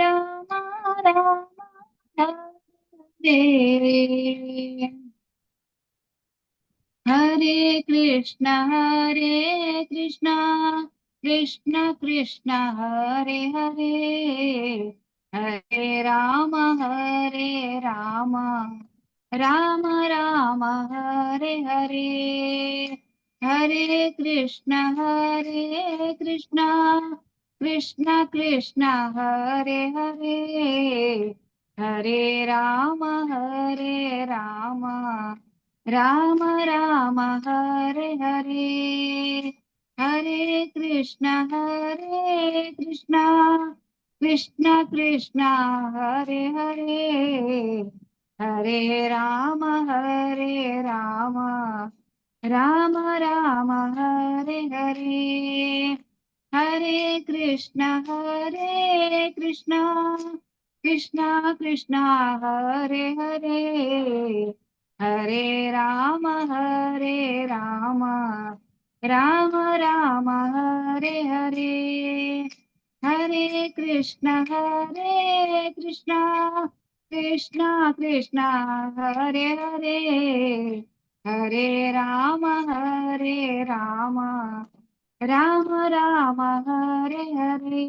राम राम हरे हरे कृष्णा कृष्ण कृष्ण हरे हरे हरे राम राम राम हरे हरे हरे कृष्ण कृष्ण कृष्ण हरे हरे हरे राम राम राम हरे हरे हरे कृष्ण कृष्ण कृष्ण हरे हरे हरे राम राम राम हरे हरे हरे कृष्ण कृष्ण कृष्ण हरे हरे हरे राम राम राम हरे हरे हरे कृष्ण कृष्ण कृष्ण हरे हरे हरे राम राम राम हरे हरे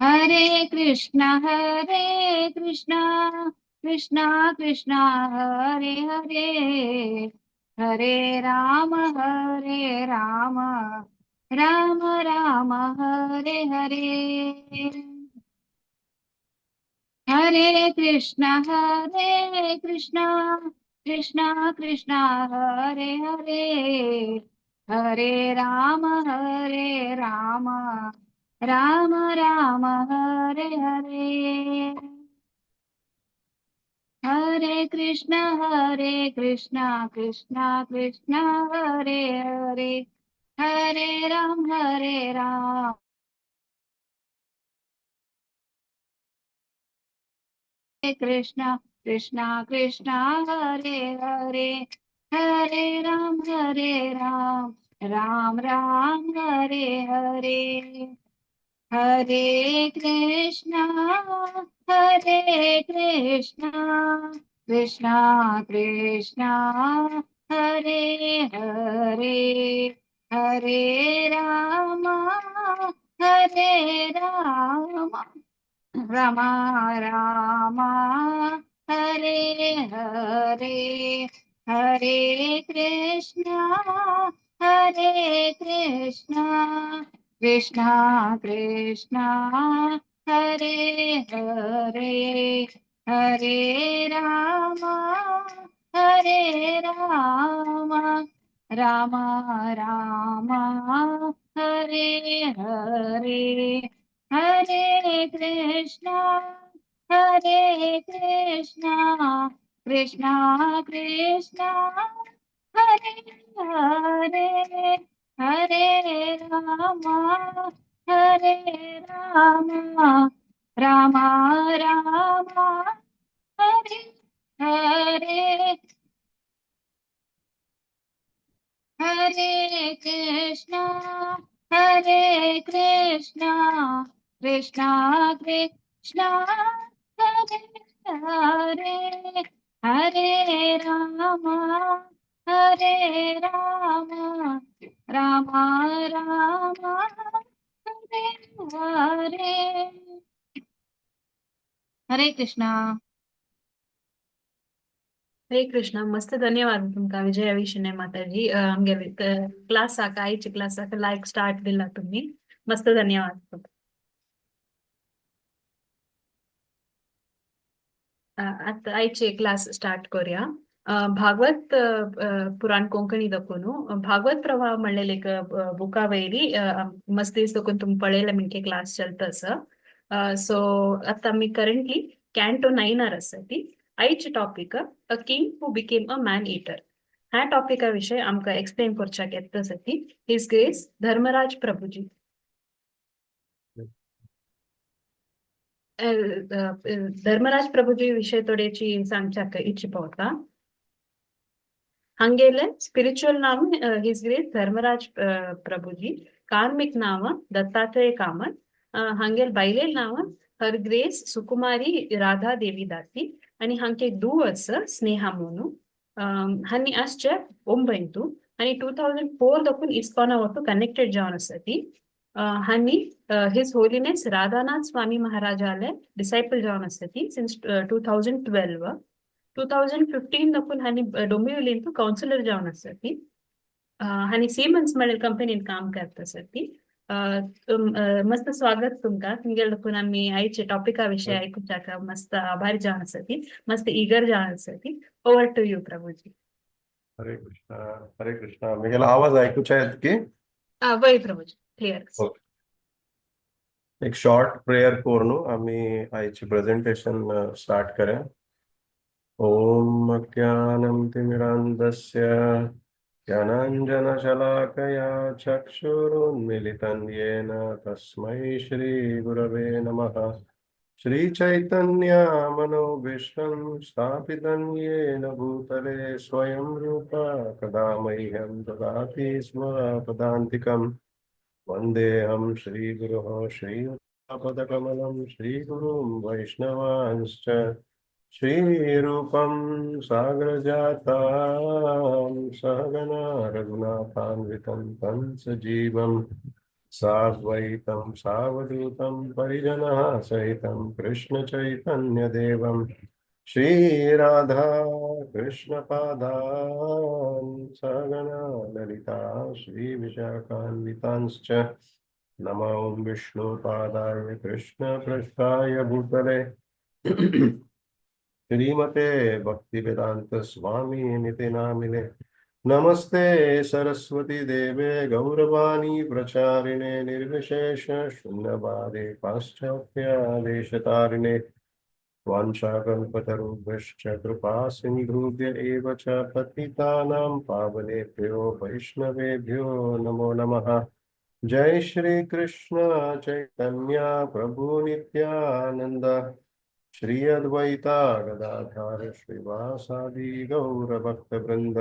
हरे कृष्ण कृष्ण कृष्ण हरे हरे हरे राम राम राम हरे हरे हरे कृष्ण कृष्ण कृष्ण हरे हरे हरे राम राम राम हरे हरे हरे कृष्ण कृष्ण कृष्ण हरे हरे हरे राम कृष्ण कृष्ण कृष्ण हरे हरे हरे राम राम राम हरे हरे हरे कृष्णा कृष्णा कृष्णा हरे हरे हरे राम राम राम हरे हरे हरे कृष्णा कृष्णा कृष्णा हरे हरे हरे राम राम राम हरे हरे हरे कृष्णा कृष्णा कृष्णा हरे हरे हरे राम राम राम हरे हरे हरे कृष्णा कृष्णा कृष्णा हरे हरे हरे राम राम राम हरे हरे हरे कृष्णा हरे कृष्ण मस्त धन्यवाद तुमका विजया विशेने माताजी आमगे क्लास आका आईची क्लास आका लायक स्टार्ट दिला तुम्ही मस्त धन्यवाद आता आईचे क्लास स्टार्ट करूया भागवत पुराण कोंकणी दखून भागवत प्रवाह म्हणलेले एक बुका वैरी मस्त दिस दखून तुम पळयला मिणके क्लास चलतस सो आता मी करंटली कॅन्टो 9 आसा ती आईची topic a king who became a man eater ह्या टॉपिका विषय आमकां एक्सप्लेन करच्याक येतसती हिज ग्रेस धर्मराज प्रभुजी धर्मराज प्रभुजी विषय थोडेची सांगच्याक इच्छा पावता हंगेले स्पिरिचुअल नाम हिज ग्रेट धर्मराज प्रभुजी, कार्मिक नाम दत्तात्रेय कामत, हंगेल बायलेल नाम हर ग्रेस सुकुमारी राधा देवी दाती आणि हांके दू वर्स स्नेहा मोनू हन्नी आसचे ಒಂಬೈಂತು आणि 2004 दखून इस्कॉना ಒಟ್ಟು कनेक्टेड जावन आसती हन्नी हिज होलीनेस राधानाथ स्वामी महाराजाले डिसायपल जावन आसती सिन्स 2012 2015 दखून हानी डोंबिवलींतू काउन्सिलर जावन आसती हानी सिमन्स मॉडेल कंपनीत काम करता आसती मस्त स्वागत तुमका तुमगे दखून आम्ही आयचे टॉपिका विषय ऐकूच्याक मस्त आभार जावन आसती मस्त ईगर जावन आसती ओवर टू यू प्रभुजी हरे कृष्णा हरे कृष्णा मिगेला आवाज ऐकूच्या आहेत की वय प्रभुजी क्लियर ओके. एक शॉर्ट प्रेयर करू आम्ही आईची प्रेझेंटेशन स्टार्ट करूया. ओम ज्ञानतिमिरान्धस्य ज्ञानाञ्जनशलाकया चक्षुरुन्मिलितं येन तस्मै श्रीगुरवे नमः. श्रीचैतन्यमनोभीष्टं स्थापितं येन भूतले स्वयं रूपा कदा मह्यं ददाति स्म पदान्तिकम्. वन्देऽहं श्रीगुरोः श्रीपदकमलं श्रीगुरुं वैष्णवांश्च श्रीरूपं सागरजातां सहगना रघुनाथान्वितं तं सजीवं साद्वैतं सावधूतं परिजनः सहितं कृष्णचैतन्यदेवं श्रीराधा कृष्णपादान् सहगना ललिता श्रीविशाखान्वितांश्च नमो विष्णुपादाय कृष्णपृष्ठाय भूतले श्रीमते भक्तिवेदांत स्वामी निति नामिने. नमस्ते सरस्वती देवे गौरवाणी प्रचारिणे निर्विशेष शून्यवादे पाश्चात्य देशतारिणे वाञ्छाकल्पतरुभ्यश्च कृपा सिन्धुभ्य एव च पतितानां पावनेभ्यो वैष्णवेभ्यो नमो नमः. जय श्री कृष्ण चैतन्य प्रभु नित्यानंद श्री अद्वैता गदाधर श्रीवासादि गौर भक्त वृंद.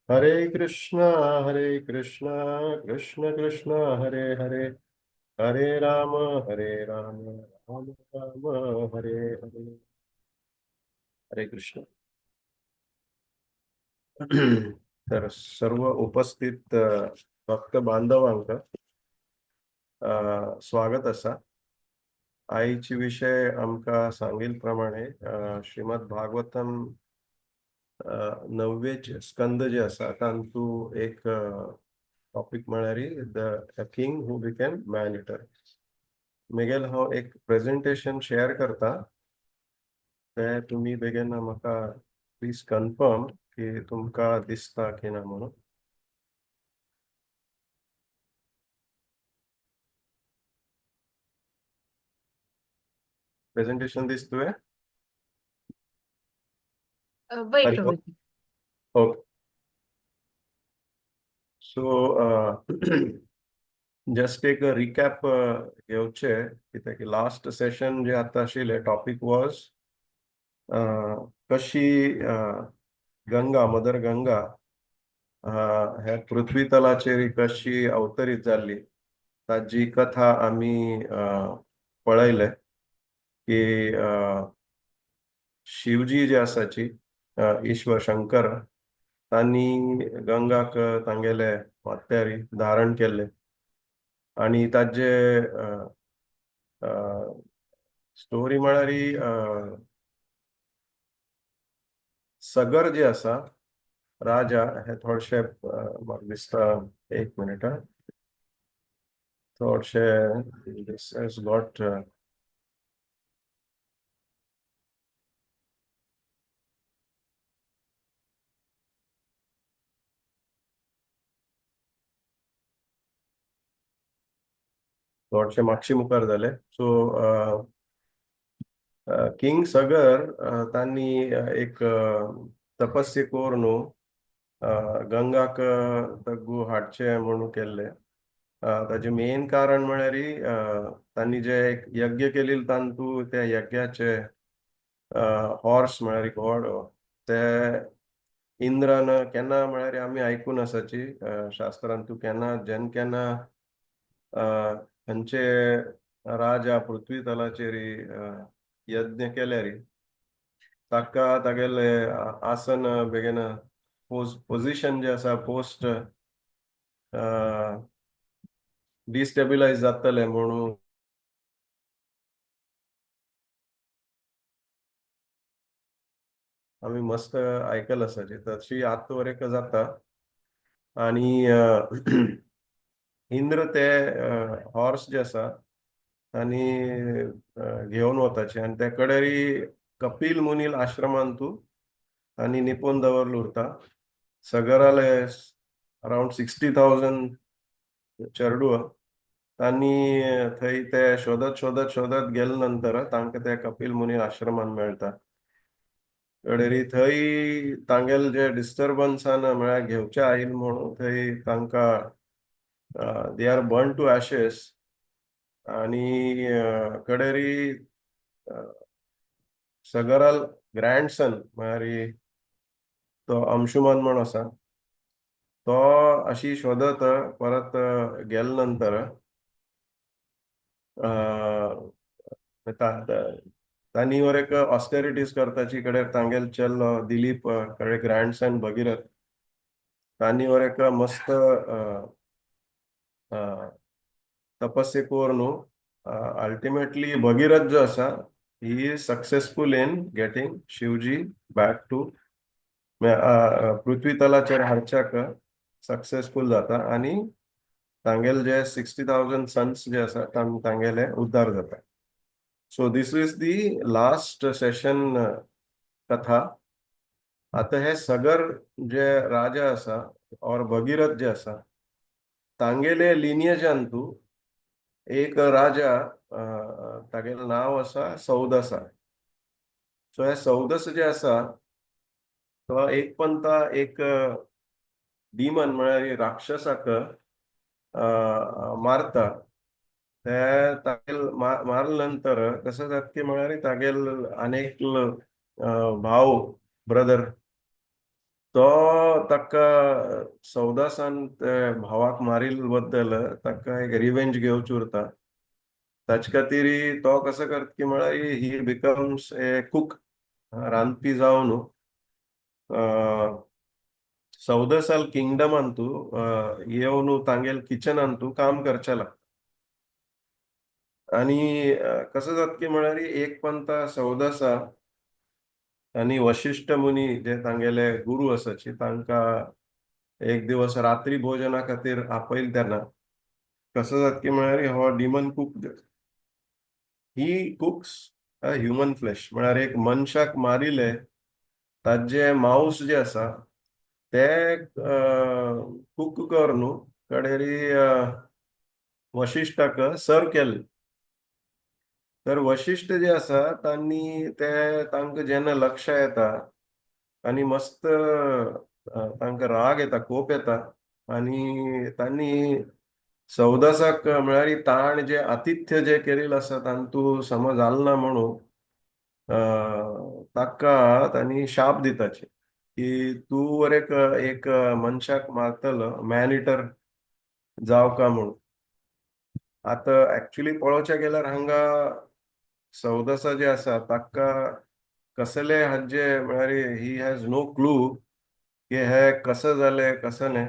हरे कृष्णा कृष्ण कृष्ण हरे हरे हरे राम राम राम हरे हरे. हरे कृष्ण. तर सर्व उपस्थित भक्त बांधवांक स्वागत असा. आईची विषय आमका सांगील प्रमाणे श्रीमद भागवतम 9वें स्कंद जे आसा तांतू एक टॉपिक म्हळ्यारी the king who became man eater. मेगेल हांव एक प्रेझेंटेशन शेअर करता ते तुम्ही बेगीन म्हाका प्लीज कन्फर्म की तुमका दिसता की ना म्हणून. प्रेझेंटेशन दिसतोय. वय प्रभुजी ओके. सो जस्ट एक रिकॅप घेवचे कित्याक की लास्ट सेशन जे आता आशिल्ले टॉपिक वॉज कशी गंगा मदर गंगा ह्या पृथ्वी तलाचेर कशी अवतरीत जाल्ली ताजी कथा आम्ही पळयले की शिवजी जे आसाची ईश्वर शंकर तांणी गंगाक तांगेले माथ्यारी धारण केले आणि ताजे स्टोरी म्हळ्यार सगर जे आसा राजा हे थोडशे म्हाका दिसता एक मिनिट थोडशे दिस हॅज गॉट थोडशे मागची मुखार जाले. सो किंग सगर तांणी एक तपस्या करून गंगाक तग्गू हाडचे म्हणून केल्ले. ताचे मेन कारण म्हळ्यार तांणी जे एक यज्ञ केलेले तांतू त्या यज्ञाचे हॉर्स म्हळ्यार घोडो ते इंद्रान केन्ना म्हळ्यार आमी आयकून आसाची शास्त्रांतू केन्ना जेन्ना केन्ना खंयचे राजा पृथ्वी तलाचेर यज्ञ केल्यार ताका तागेले आसन बेगीन पोझिशन जे आसा पोस्ट डिस्टेबिलायज जातले म्हणून आमी मस्त आयकल आसाची तशी आतां वरेक जाता आणि इंद्र ते हॉर्स जे आसा तांणी घेवन वताचे आनी ते कडेरी कपिल मुनील आश्रमांतू तांणी निपोवन दवरलो उरता सगराले अराउंड 60,000 चेडूं तांणी थंय ते शोधत गेले नंतर तांकां ते कपिल मुनी आश्रमान मेळटा कडेरी थंय तांगेले जे डिस्टर्बन्सान म्हळ्यार घेवचे आयिल्ले म्हणून थंय तांकां they are burn to ashes आणि कडेरी सगराल ग्रँडसन म्हळ्यार तो अंशुमन म्हण आसा तो अशी शोधत परत गेले नंतर तांणी एक ऑस्टेरिटीज करताची कडेन तांगेले चेल्लो दिलीप कडेन ग्रँडसन भगिरथ तांणी एक मस्त तपस्या करून अल्टिमेटली भगिरथ जो आसा he is successful in getting Shivji back to Prithvi तलाचेर हाडच्याक सक्सेसफुल जाता आणि तांगेले जे 60,000 सन्स जे आसा तांगेले उद्धार जाता so this is the last session कथा आता हे सगर जे राजा आसा और भगीरथ जे आसा तांगेले लिनियजांतू एक राजा तागेले नाव आसा सौदसा सो हे सौदस जे आसा तो एक पंता एक डिमन म्हळ्यार राक्षसाक मारता ते तागेल मारले नंतर कसं जाता की म्हळ्यार तागेल अनेक भाव ब्रदर तो ताका सौदासान ते भावाक मारिल बद्दल ताका एक रिवेंज घेवची उरता ताचे खातीर तो कसो करता की म्हळ्यार ही बिकम्स ए कूक रांदपी जावन सौदसाल किंगडमांतू येवन तांगेल किचनांतू काम करचे लागता आणि कसं जाता की म्हळ्यार एक पंता सौदसा आणि वशिष्ठ मुनी जे तांगेले गुरु आसाचे तांकां एक दिवस रात्री भोजना खातीर आपयले तेन्ना कसं जाता की म्हळ्यार हो डिमन कूक ही कुक्स ह्युमन फ्लेश म्हळ्यार एक मनशाक मारिले ताजे मांस जे आसा ते कूक करून कडेरी वशिश्टाक सर्व केले तर वशिश्ट जे आसा तांणी ते तांकां जेन्ना लक्ष येता आनी मस्त तांकां राग येता कोप येता आनी तांणी सौदासाक म्हळ्यार ताण जे आतिथ्य जे केलेले आसा तांतू समज जालें ना म्हणून ताका तांणी शाप दिताचे की तूं वरेक एक मनशाक मारतलो मॅन इटर जावका म्हणून आतां एक्चुअली पळोवचें गेल्यार हांगा सौदसा जे आसा ताका कसले हाजे म्हळ्यार ही हॅज नो क्लू की हे कसं जालें कसं न्ही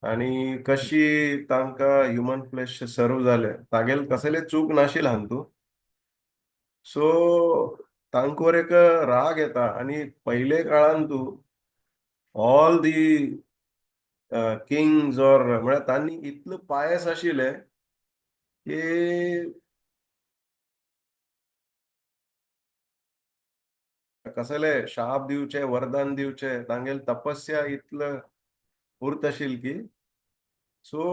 आणि कशी तांकां ह्युमन फ्लेश सर्व जाले तागेले कसले चूक नाशिल्ले हांतू सो तांकां एक राग येता आणि पयले काळांतू ऑल दी किंग्स ऑर म्हळ्यार तांणी इतलो पायस आशिल्ले की कसले शाप दिवचे वरदान दिवचे तांगेली तपस्या इतलं उर्त आशिल्ली की सो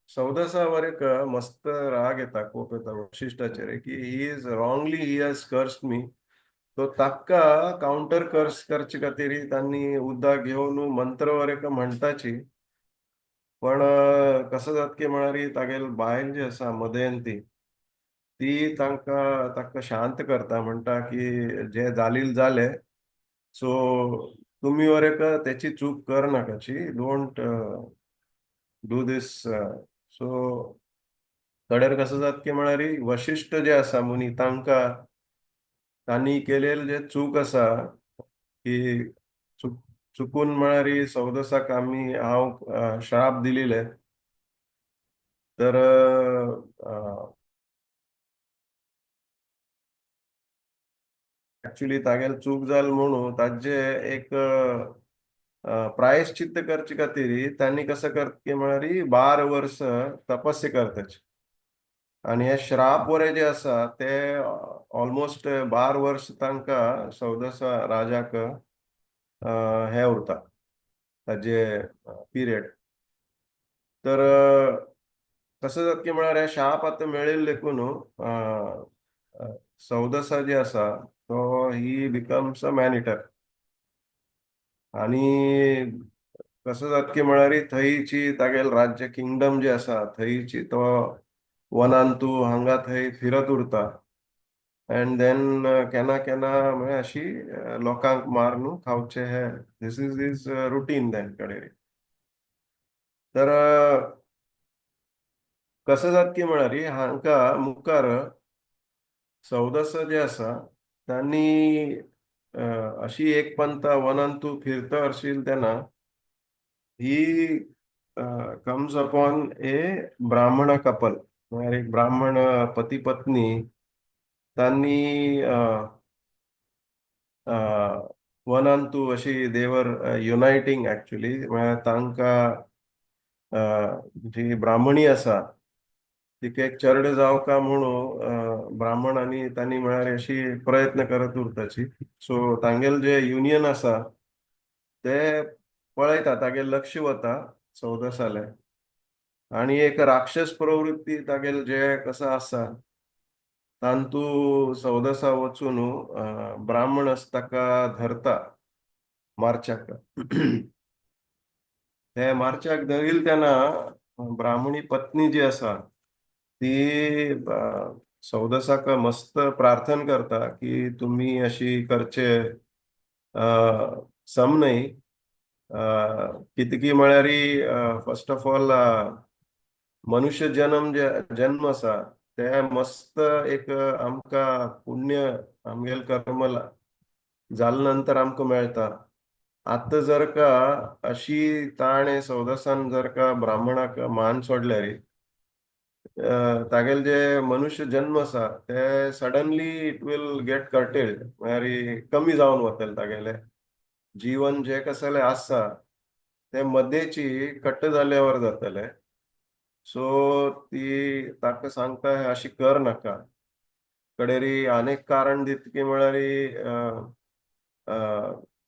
सौदसा वरेक मस्त राग येता कोप येता वशिश्टाचेर की he is wrongly he has cursed me तो ताका काउंटर कर्स करचे खातीर तांणी उदक घेवन मंत्र वरेक म्हणटाची पण कसं जाता की म्हळ्यार तागेली बायल जी आसा मदयंती ती ताका शांत करता म्हणटा की जे जालें जालें सो तुम्ही वर एक त्याची चूक कर नाकाची, डोंट डू दिस. सो कडेर कसं जात की म्हळ्यार वशिश्ट जे आसा मुनी तांणी केलेले जे चूक आसा की चुकून म्हळ्यार सौदसाक हांव श्राप दिलेले, तर ऍक्च्युली तागेले चूक जाल म्हणून ताजे एक प्रायश्चित्त करचे खातीर तांणी कसं करता की म्हळ्यार 12 वर्स तपस्या करताचे. आणि हे श्राप वरे जे आसा ते ऑलमोस्ट 12 वर्स तांकां सौदसा राजाक हे उरता ताजे पिरियड. तर कसं जाता की म्हळ्यार हे शाप आतां मेळिल्ले देखून सौदसा जे आसा तो ही बिकम्स अ मॅन इटर. आणि कसं जाता की म्हळ्यार थंयची तागेले राज्य किंगडम जे आसा थंयची तो वनांतू हांगा थंय फिरत उरता. अँड देन केन्ना केन्ना म्हळ्यार अशी लोकांक मारून खावचे हे दिस इज इज रुटीन तेंचेकडे. तर कसं जाता की म्हळ्यार हांकां मुखार सौदस जे आसा तांणी अशी एक पंथा वनांतू फिरता आशिल्ली तेन्ना ही कम्स अपॉन ए ब्राह्मण कपल, म्हळ्यार एक ब्राह्मण पती पत्नी तांणी वनांतू अशी देवर युनायटींग ऍक्च्युली, म्हळ्यार तांकां जी ब्राह्मणी आसा तिका एक चर्ड जावका म्हणून ब्राह्मणांनी तांणी म्हळ्यार अशी प्रयत्न करत उरताची. सो तांगेले जे युनियन आसा ते पळयता, तागेले लक्ष वता सौदसाले. आणि एक राक्षस प्रवृत्ती तागेले जे कसं आसा तांतू सौदसा वचून ब्राह्मणस ताका धरता मारच्याक. ते मारच्याक धरिल तेन्ना ब्राह्मणी पत्नी जी आसा ती सौदसाक मस्त प्रार्थना करता की तुम्ही अशी करचे सम न्हय. कितकी म्हळ्यार फर्स्ट ऑफ ऑल मनुष्य जन्म आसा ते मस्त एक आमकां पुण्य आमगेले कर्म जाले नंतर आमकां मेळटा. आतां जर का अशी ताणे सौदसान जर का ब्राह्मणाक मान सोडल्यार तागेले जे मनुष्य जन्म आसा ते suddenly it will get curtailed, म्हळ्यार कमी जावन वतले. तागेले जीवन जे कसले आसा ते मध्येची कट्ट जाल्यावर जातले. सो ती ताका सांगता अशी कर नाका. कडेरी अनेक कारण दिता की म्हळ्यार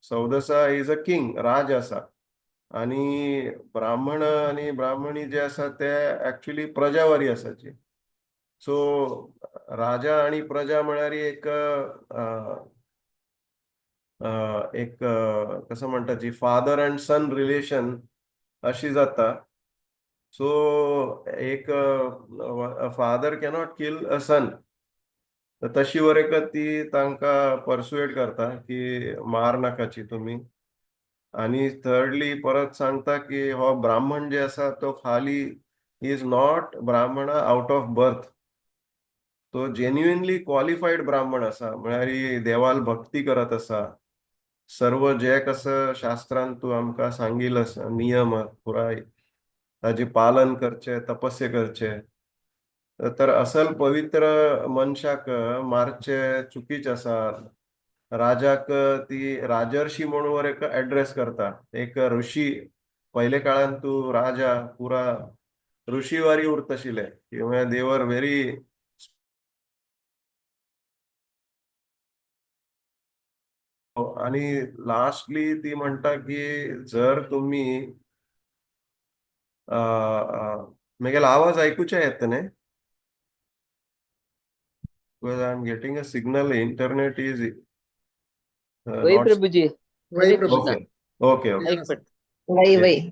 सौदसा इज अ किंग, राज आसा. आणि ब्राह्मण आणि ब्राह्मणी जे आसा ते ऍक्च्युली प्रजावारी आसाची. सो राजा आणि प्रजा म्हळ्यार एक कसं म्हणटा जी फादर अँड सन रिलेशन अशी जाता. सो एक फादर कॅनॉट किल अ सन. तशी वरेक ती तांकां परसुएट करता की मार नाकाची तुमी. आणि थर्डली परत सांगता की हो ब्राह्मण जे आसा तो खाली इज नॉट ब्राह्मण आउट ऑफ बर्थ. तो जेन्युइनली क्वालिफाईड ब्राह्मण आसा, म्हळ्यार देवाल भक्ती करत आसा. सर्व जे कसं शास्त्रांत तू आमकां सांगिल्लो आसा नियम पुराय ताजे पालन करचे, तपस्या करचे. तर असल पवित्र मनशाक मारचे चुकीचे आसा. राजाक ती राजर्षी म्हणून वर एक ऍड्रेस करता, एक ऋषी. पयले काळान तू राजा पुरा ऋषीवारी उरतशिले, दे वर व्हेरी. आणि लास्टली ती म्हणटा की जर तुम्ही म्हगेलो आवाज ऐकूचे येता न्ही? Because I'm getting a signal, internet is वही not. प्रभु जी, वही हरे प्रभु कृष्णा. Okay. एक मिनिट. वही Yes. वही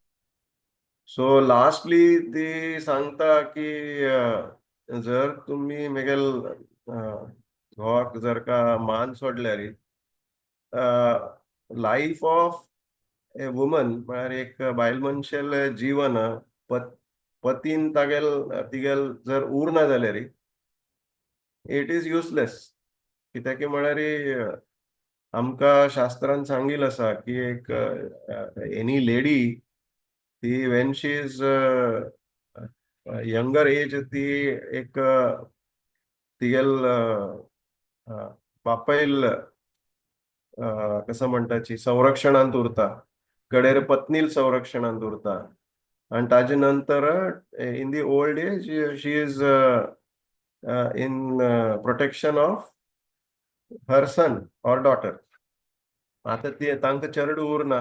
सो लास्टली ती सांगता की जर तुम्ही म्हगेल घोवाक जर का मान सोडल्यार लाईफ ऑफ ए वुमन म्हळ्यार एक बायल मनशेले जीवन पतीन तिगेल जर उरना जाल्यार इट इज युजलेस. कित्याक की म्हळ्यार आमकां शास्त्रान सांगिल्लें आसा की एक एनी लेडी ती when she is younger age ती एक तिगेल बापायल कसं म्हणटाची संरक्षणांत उरता, कडेर पत्नील संरक्षणांत उरता, आणि ताजे नंतर in the old age she is in protection of her son or daughter. आता ती तांकां चेडूं उरना,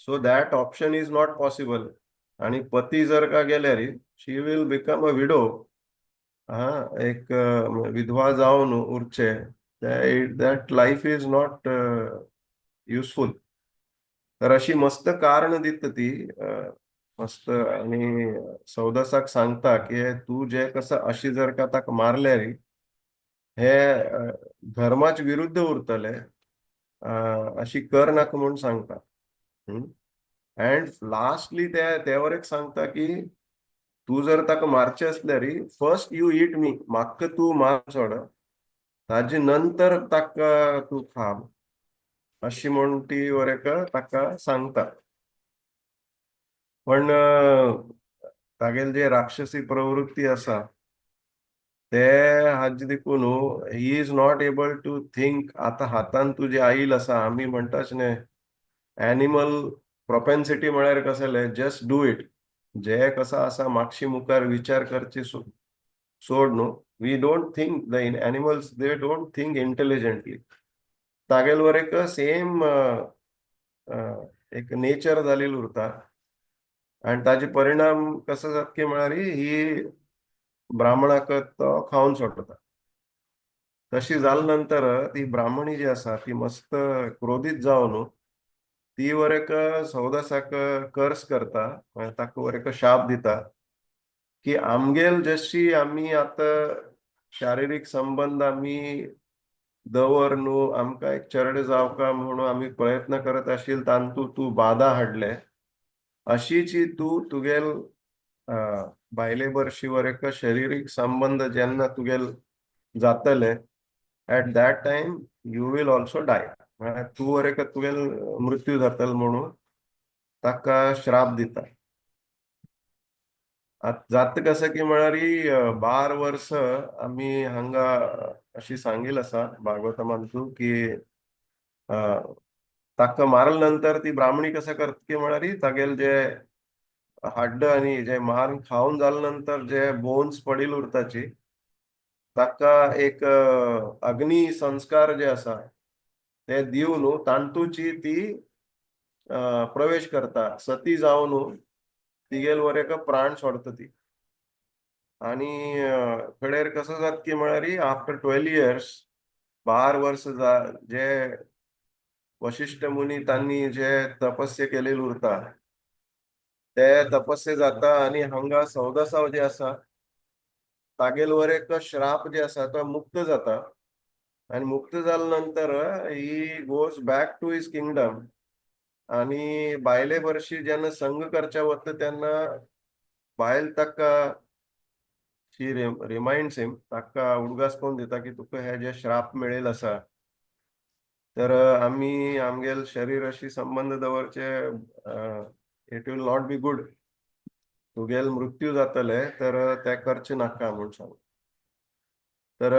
so that option is not possible. आणि पती जर का गेल्यार she will become a widow. एक विधवा जावन उरचे, that life is not useful. तर अशी मस्त कारण दिता ती मस्त, आणि सौदासाक सांगता की तू जे कसं अशी जर का ताका मारल्यार हे धर्माच्या विरुद्ध उरतले, अशी कर नाका म्हणून सांगता. अँड लास्टली ते वर एक सांगता की तू जर ताका मारचे असल्यार फर्स्ट यू ईट मी, म्हाका तू मार सोड, ताजे नंतर ताका तू खा, अशी म्हणून ती वर एक ताका सांगता. पण तागेल जे राक्षसी प्रवृत्ती आसा ते हाजे देखून he is not able to think. आता हातान तुजे आईल आसा, आमी म्हणटाच न्ही एनिमल प्रोपेन्सिटी म्हळ्यार कसले, जस्ट डू इट. जे कसं आसा मागशी मुखार विचार करचे सोड न्हू. We don't think, the animals they don't think intelligently. तागेल वर एक सेम एक नेचर जालेली उरता, आणि ताजे परिणाम कसं जाता की म्हळ्यार ही ब्राह्मणाक तो खावन सोडटा. तशी जाल नंतर ती ब्राह्मणी जी आसा ती मस्त क्रोधीत जावन ती वर एक सौदासाक कर्स करता, ताका वर एक शाप दिता की आमगेल जशी आमी आता शारिरीक संबंध आमी दवर न्हू, आमकां एक चेडे जावका म्हणून आमी प्रयत्न करत आशिल्ले तांतू तू बाधा हाडले, अशीची तू तुगेल बायले बरशी वर एक शारिरीक संबंध जेन्ना तुगेल जातले, at that time you will also die. म्हळ्यार तू वर एक तुगेल मृत्यू जातलो म्हणून ताका श्राप दिता. जाता कसं की म्हळ्यार 12 वर्स आमी हांगा अशी सांगिल आसा भागवतमांतू की ताका मारल नंतर ती ब्राह्मणी कसं करता की म्हळ्यार तागेल जे हाड्ड आणि जे मारून खाऊन झाल्यानंतर जे बोन्स पडील उरताची ताका एक अग्नी संस्कार जे आसा ते दिवन तांतूची ती प्रवेश करता, सती जावन तिगेल वर एक प्राण सोडता ती. आणि कडेर कसं जाता की म्हळ्यार आफ्टर 12 years 12 वर्स जे वशिष्ठ मुनी तांणी जे तपस्या केलेली उरता ते तपस्या जाता, आणि हांगा सौदासाव जे आसा तागेल वर एक श्राप जे आसा तो मुक्त जाता. आणि मुक्त जाल्या नंतर he goes back to his kingdom, आणि बायले बरशी जेन्ना संग करच्या वता तेन्ना बायल ताका शी रिमाइंड्स हिम, ताका उडगास कोण दिता की तुका हे जे श्राप मेळेल आसा तर आमी आमगेल शरीराशी संबंध दवरचे, it will not be good, तुगेल मृत्यू जातले तर ते करचे नाका म्हणून सांग. तर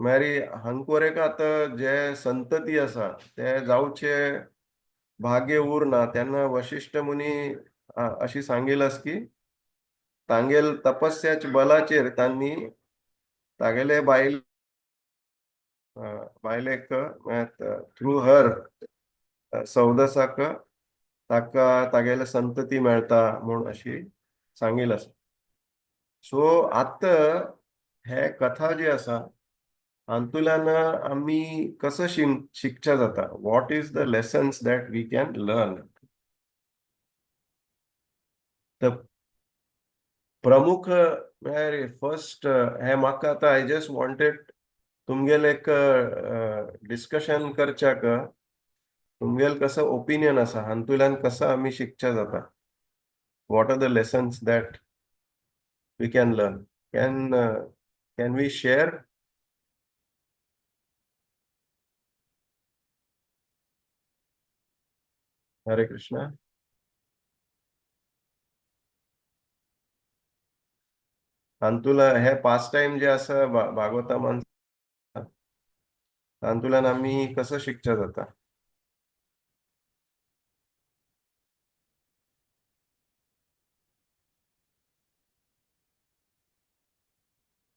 मॅरी हांगकोरेक आता जे संतती आसा ते जावचे भाग्य उरना तेन्ना वशिष्ठ मुनी अशी सांगिलास की तांगेल तपस्याच्या बलाचेर तांणी तागेले बायलेक थ्रू हर सौदसाक ताका तागेले संतती मेळटा म्हणून अशी सांगिल आसा. सो आत्ता हे कथा जी आसा हातूंतल्यान आमी कसं शिकच्या जाता, what is the lessons that we can learn. The प्रमुख म्हळ्यार फर्स्ट हे म्हाका आतां आय जस्ट वॉन्टेड तुमगेले एक डिस्कशन करच्याक तुमगेल कसं ओपिनियन असा हांतुल्यान कसं आम्ही शिकच्या जाता? What are the lessons that we can learn? Can we share? Hare Krishna. हांतुला हे पास्ट टाइम जे असं भागवतामान हांतुल्यान आम्ही कसं शिकच्या जाता?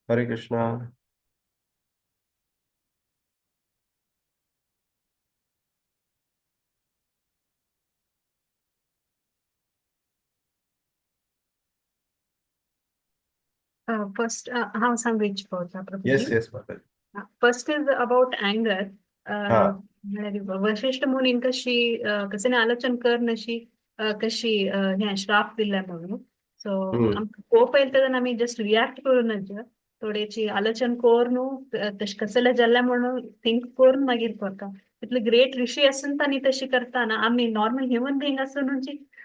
हरे कृष्णा. फर्स्ट हांव सांगू इच्छिता येस प्रभुजी. येस माताजी. First is about anger. हा. वशिष्ठ मुनीन कशी कसे आलोचन करन अशी कशी हे श्राप दिला म्हणून. सो आमकां कोप येता तेन्ना आमी जस्ट रिएक्ट करूनच थोडेची आलोचन करून तशें कसले जाल्ले म्हणून थिंक करून मागीर करता. तितले ग्रेट ऋषी असून तांणी तशी करताना आमी नॉर्मल ह्युमन बीइंग असून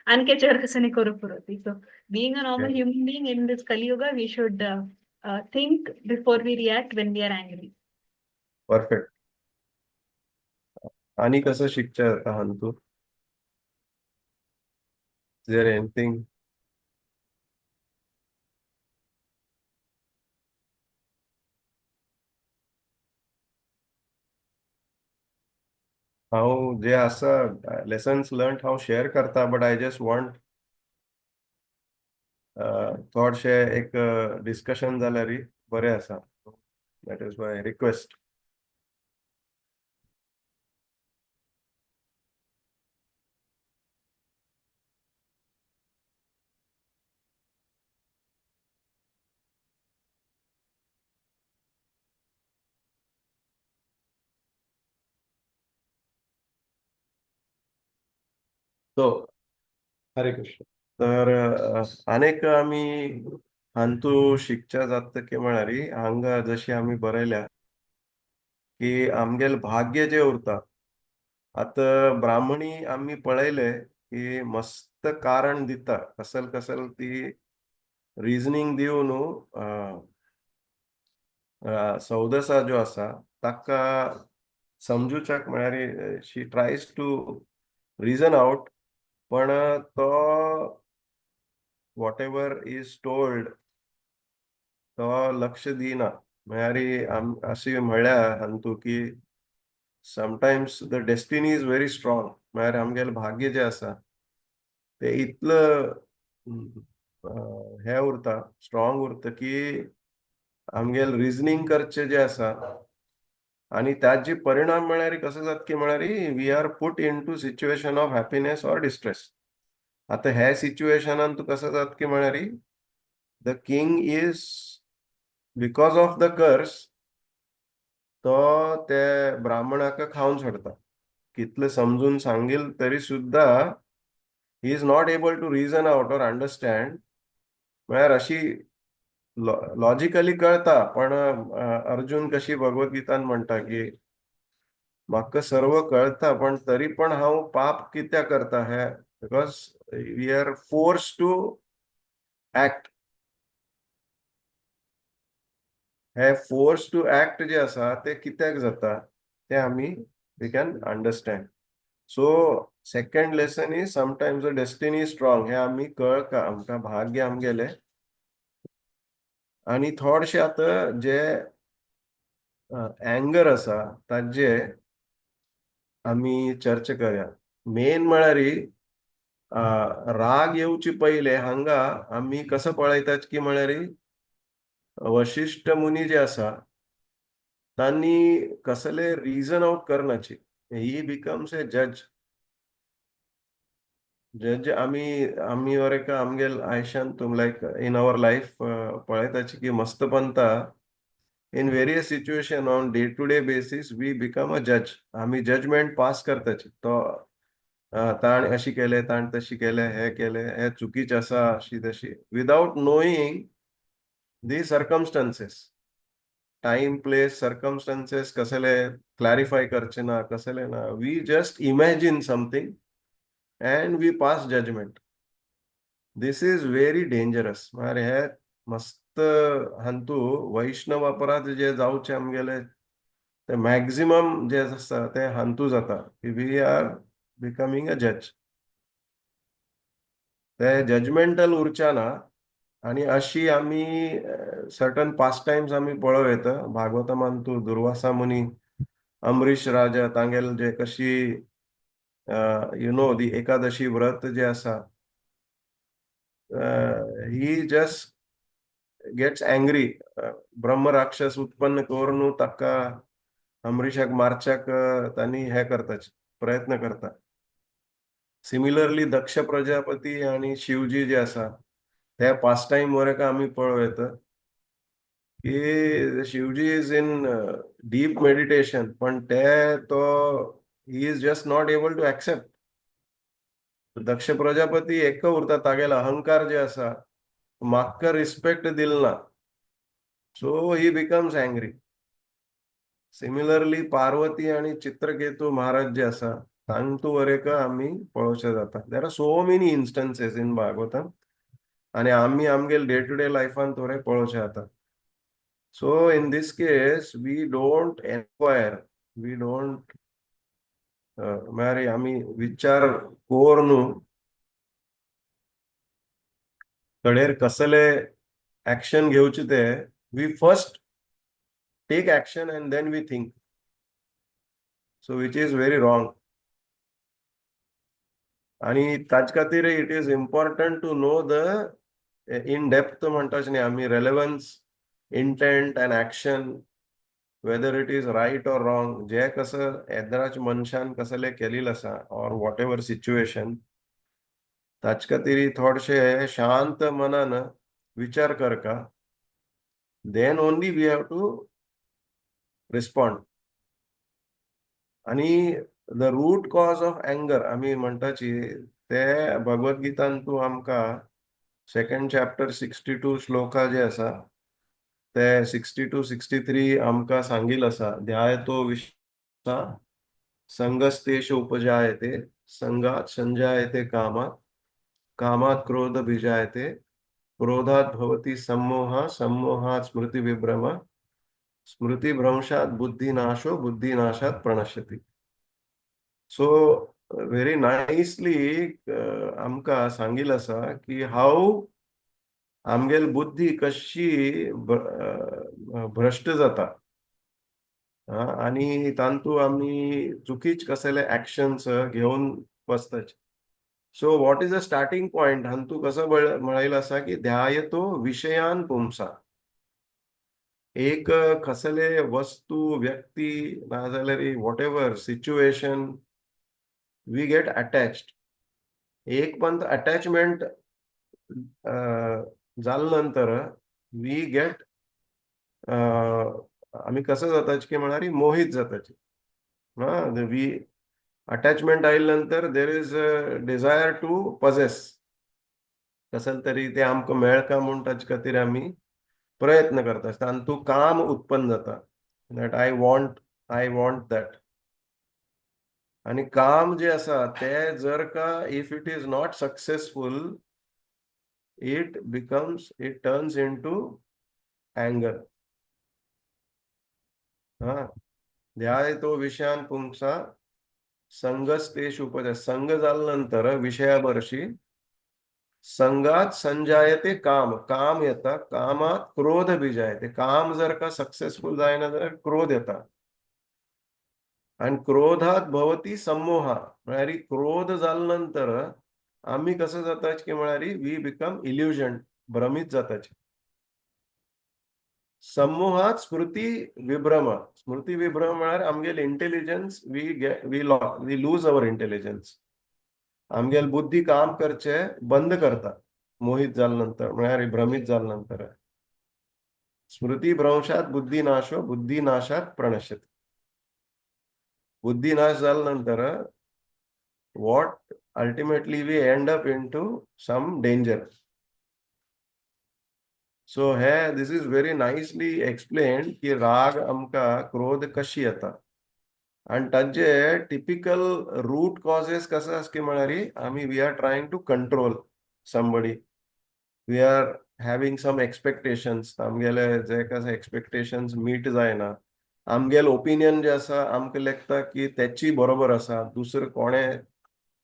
आनकेचेर कसं करू पुरती. So being a normal human being in this Kali Yuga, we should think before we react when we are angry. Perfect. आणि कसं शिकच्या जाता हांतू? Is there anything? हांव जे आसा लेसन्स लर्न हांव शेअर करता, बट आय जस्ट वॉन्ट थोडशे एक डिस्कशन जाल्यार बरें आसा. That is my request. So हरे कृष्ण. तर अनेक आमी हांतू शिकच्या जाता की म्हळ्यार हांगा जशी आमी बरयल्या की आमगेल भाग्य जे उरता. आता ब्राह्मणी आम्ही पळयले की मस्त कारण दिता कसल कसल ती रिजनिंग दिवन सौदसा जो आसा ताका समजुच्याक म्हळ्यार शी ट्रायज टू रिजन आउट, पण तो वॉट एवर इज टोल्ड तो लक्ष दिना. म्हळ्यार अशी म्हणल्यार हांतू की sometimes the destiny is very strong. म्हळ्यार आमगेलें भाग्य जे आसा ते इतलं हे उरता, स्ट्रॉंग उरता की आमगेल रिजनिंग करचे जे आसा आणि त्याचे परिणाम म्हळ्यार कसं जाता की म्हळ्यार we are put in to situation of happiness or distress. आता हे सिच्युएशनान तू कसं जाता की म्हळ्यार the king is because of the curse तो ते ब्राह्मणाक खावन सोडता. कितले समजून सांगील तरी सुद्धा he is not able to reason out or understand. म्हळ्यार अशी लॉजिकली कळता, पण अर्जुन कशी भगवद्गीतान म्हणटा की म्हाका सर्व कळता पण तरी पण हांव पाप कित्याक करता हे because we are force to act. हे फोर्स टू ऍक्ट जे आसा ते कित्याक जाता ते आमी we can understand. So second lesson is sometimes the destiny is strong. हे आमी कळका, आमकां भाग्य आमगेले. आणि थोडशे आता जे एंगर आसा ताजे आमी चर्चा करया. मेन म्हळ्यार राग येवचे पहिले हांगा आमी कसं पळयतात की म्हळ्यार वशिष्ठ मुनी जे आसा तांणी कसले region out करनाचे. He becomes a जज. जज आमी वरेका आमगेल आयुश्यान तुम लायक इन आवर लायफ पळयताचे की मस्त पंता in various situation on day to day basis we become a जज. आमी जजमेंट पास करताचे. तो ताण अशी केले, ताण तशी केले, हे केले, हे चुकीचे आसा अशी तशी without knowing the circumstances. Time place circumstances कसले क्लॅरिफाय करचे ना कसले ना we just imagine something and we pass judgment. This is very dangerous. म्हळ्यार हे मस्त हांतू वैष्णव अपराध जे जावचे आमगेले ते मॅक्झिमम जे आसता ते हांतू जाता की वी आर बिकमिंग अ जज. ते जजमेंटल उरच्या ना. आणि अशी आम्ही सर्टन पास्ट टाइम्स आम्ही पळोव येता भागवतमान तू दुर्वासा मुनी अमरीश राजा तांगेल जे कशी यु नो दी एकादशी व्रत जे आसा ही जस्ट गेट्स एंग्री. ब्रह्म राक्षस उत्पन्न करून ताका अमरीशाक मारच्याक तांणी हे करताचे प्रयत्न करता. सिमिलरली दक्ष प्रजापती आणि शिवजी जे आसा ते पास्ट टाइम वरक आम्ही पळोव येता की Shivji is in deep meditation पण ते तो he is just not able to accept. Daksha Prajapati एक उरता तागेलो अहंकार जे आसा म्हाका रिस्पेक्ट दिलना so he becomes angry. Similarly Parvati आणि चित्रकेतू महाराज जे आसा तांतू वरेक आम्ही पळोवचे जाता. There are so many instances in Bhagavatam आणि आम्ही आमगेल डे टू डे लायफान थोडे पळोवचे जाता. So in this case, we don't inquire, we don't म्हळ्यार आम्ही विचार कोर न्हू कडेर कसले ऍक्शन घेवचे ते we first take action and then we think. So which is very wrong. आणि ताचे खातीर it is important to know the in depth म्हणटाच न्ही आम्ही relevance intent and action whether it is right or wrong जे कसं येदराच्या मनशान कसले केलेलं आसा or whatever situation ताचे खातीर थोडशे शांत मनान विचार करका then only we have to respond. आणि the root cause of anger आम्ही म्हणटाची ते भगवद्गीतान तू आमकां 2nd chapter 62 श्लोका जे आसा ते 62-63 आमकां सांगिल्ल आसा. ध्यायतो विश्वा संगस्तेषु उपजायते संगात संजायते कामात कामात क्रोध बीजायते क्रोधात भवति सम्मोह सम्मोहात स्मृति विभ्रम स्मृति भ्रंशात बुद्धिनाशो बुद्धिनाशात प्रणश्यति. सो व्हेरी नाइसली आमकां सांगिल्ल आसा की हाऊ आमगेल बुद्धी कशी भ्रष्ट जाता आणि तांतू आम्ही चुकीच कसले ऍक्शन्स घेऊन बसताचे. So what is a starting point हांतू कसं म्हळेलं आसा की ध्यायतो विषयान पुंसा. एक कसले वस्तू व्यक्ती नाजाल्यार whatever situation we get attached. एक पंत अटॅचमेंट जाल्या नंतर वी गेट आम्ही कसं जाताचे की म्हळ्यार मोहित जाताचे. वी अटॅचमेंट आयिल्ल्यानंतर there is desire to possess कसले तरी ते आमकां मेळका म्हूण ताचे खातीर आमी प्रयत्न करता आसता आनी तूं काम उत्पन्न जाता दॅट आय वॉन्ट दॅट. आणि काम जे आसा ते जर का if it is not successful it turns into anger. ध्यायतो विषयान पुंसा संगस्तेषु उपजायते. संग जाल्यानंतर विषयाबरशी संगात संजायते काम काम येता कामात क्रोध बीजायते. काम जर का सक्सेसफुल जायना जाल्यार क्रोध येता आणि क्रोधात भवती सम्मोहा म्हळ्यार क्रोध जाल्यानंतर आम्ही कसं जाताच की म्हळ्यार वी बिकम इल्युजन भ्रमित जाताचे. सम्मोहात स्मृती विभ्रम म्हळ्यार आमगेल intelligence we lose our intelligence. आमगेल बुद्धी काम करचे बंद करता मोहित जाल्यानंतर म्हळ्यार भ्रमित जाल्यानंतर. स्मृती भ्रंशात बुद्धिनाशो बुद्धिनाशात प्रणश्यति. बुद्धिनाश जाल्यानंतर what ultimately we end up into some danger. So हे this is very nicely explained की राग आमका क्रोध कशी येता आणि ताजे टिपिकल रूट कॉजेस कसं आस की म्हळ्यार आमी we are trying to control somebody we are having some expectations आमगेले जे कसं एक्सपेक्टेशन्स मीट जायना आमगेल ओपिनियन जे आसा आमकां लागता की तेची बरोबर आसा दुसरे कोणे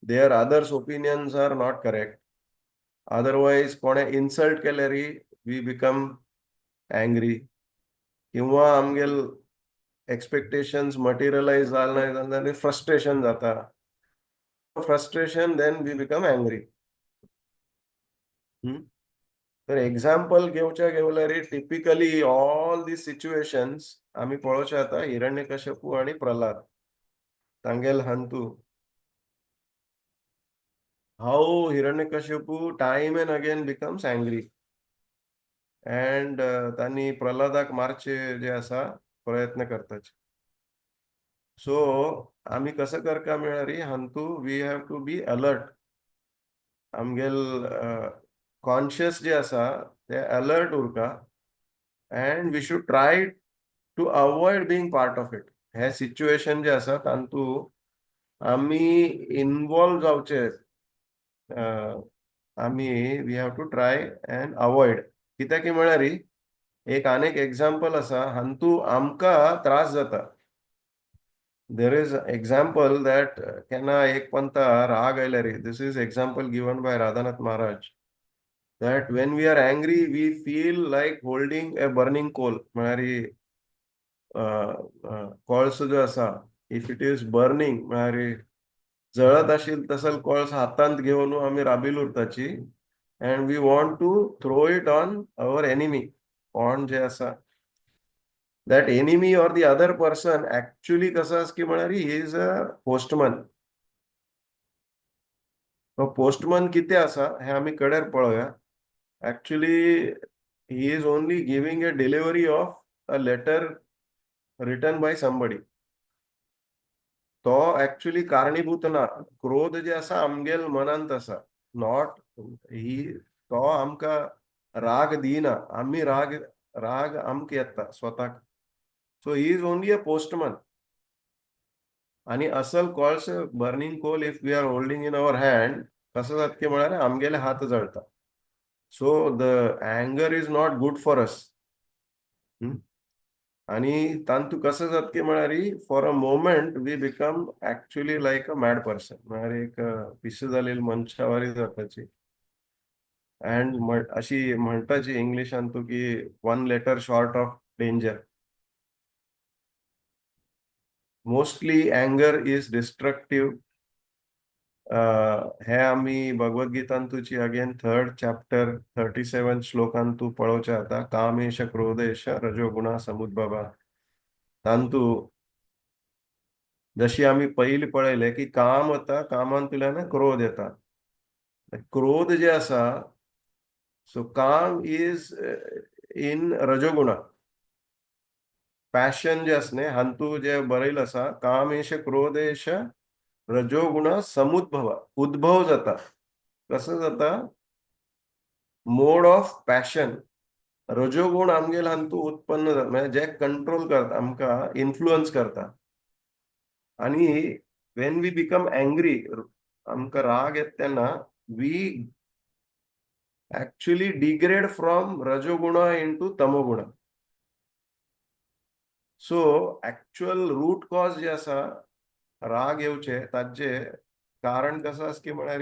there others opinions are not correct otherwise कोणे इन्सल्ट केल्यारी वी बिकम एंग्री किंवा आमगेल एक्सपेक्टेशन्स मटेरियलाइज जाले नाही जाल्यार फ्रस्ट्रेशन जाता frustration then we become angry तर एक्झाम्पल घेवच्या घेवल्यार टिपिकली ऑल दी सिच्युएशन्स आमी पळोवचे आता हिरण्यकश्यपू आणि प्रल्हाद तांगेल हंतू how Hiranyakashipu time and again becomes angry and तांणी प्रल्हादाक मारचे जे आसा प्रयत्न करताचे सो आमी कसं करता म्हळ्यार हंतू we have to be alert आमगेल कॉन्शियस जे आसा ते अलर्ट उरता and we should try to avoid being part of it हे सिच्युएशन जे आसा तांतू आमी इन्वॉल्व जावचे आमी we have to try and avoid कित्याक की म्हळ्यार एक आनेक एक्झाम्पल आसा हंतू आमकां त्रास जाता there is an example that केन्ना एक पंता राग आयल्यार this is example given by Radhanath Maharaj that when we are angry we feel like holding a burning coal म्हळ्यार कोळसो जो आसा if it is burning म्हळ्यार जळत आशिल तसल कोळस हातांत घेवन आमी Rabil उरताची and we want to throw it on our enemy कोण जे आसा that enemy or the other person actually कसं आस की म्हळ्यार he is a postman तो पोस्टमन कितें आसा हे आमी कडेर पळोवया actually he is only giving a delivery of a letter written by somebody तो actually कारणीभूत ना क्रोध जे आसा आमगेल मनांत आसा नॉट ही तो आमकां राग दिना आमी राग आमकां येता स्वताक so he is only a postman आणि असल coals burning coal if we are holding in our hand कसं जात की म्हळ्यार आमगेले हात जळटा so the anger is not good for us आणि तांतू कसं जात की म्हळ्यार for a moment we become actually like a mad person म्हळ्यार एक पिशे जालेली मनशावारी जाताची अँड अशी म्हणटाची इंग्लिशान तू की one letter short of danger mostly anger is destructive हे आम्ही भगवद्गीतांतूची अगेन 3rd चॅप्टर 37 श्लोकांतू पळोवचे आता कामेश क्रोधेश रजोगुणा समुद्भवा तांतू जशी आम्ही पयली पळयले की काम येता कामांतल्यान क्रोध येता क्रोध जे आसा सो काम इज इन रजोगुणा पॅशन जे असणे हांतू जे बरयलें आसा कामेश क्रोधेश रजोगुण समुद्भव उद्भव जाता कसं जाता मोड ऑफ पॅशन रजोगुण आमगेल हांतू उत्पन्न जाता म्हणजे जे कंट्रोल करता आमकां इन्फ्लुअन्स करता आणि वेन वी बिकम एंग्री आमकां राग येता तेन्ना वी एक्चुअली डिग्रेड फ्रॉम रजोगुण इनटू तमोगुण सो एक्चुअल रूट कॉज जे आसा राग येवचे ताचे कारण कसं आस की म्हळ्यार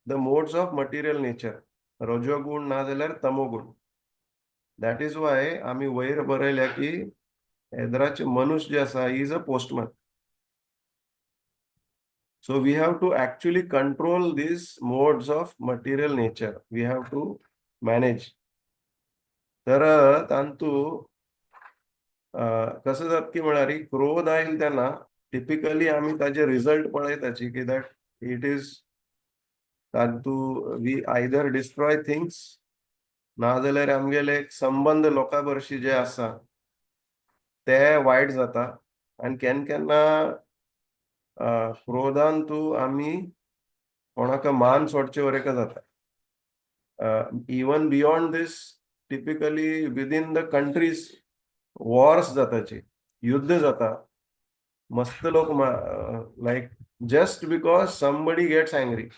the modes of material nature रजोगुण ना जाल्यार तमोगुण दॅट इज वाय आमी वयर बरयल्या की हेदराचे मनुष्य जे आसा is a postman so we have to actually control these modes of material nature we have to manage तर तांतू कसं जात की म्हळ्यार क्रोध आयल तेन्ना टिपिकली आमी ताजे रिजल्ट पळयताची की दॅट इट इज तांतू वी आयदर डिस्ट्रॉय थिंग्स नाजाल्यार आमगेले एक संबंध लोकां भरशी जे आसा ते वायट जाता आनी केन्ना केन्ना क्रोधान तू आमी कोणाक मान सोडचे वरेका जाता even beyond this typically within the countries wars जाताची, युद्ध जाता, मस्त लोक like just because somebody gets angry.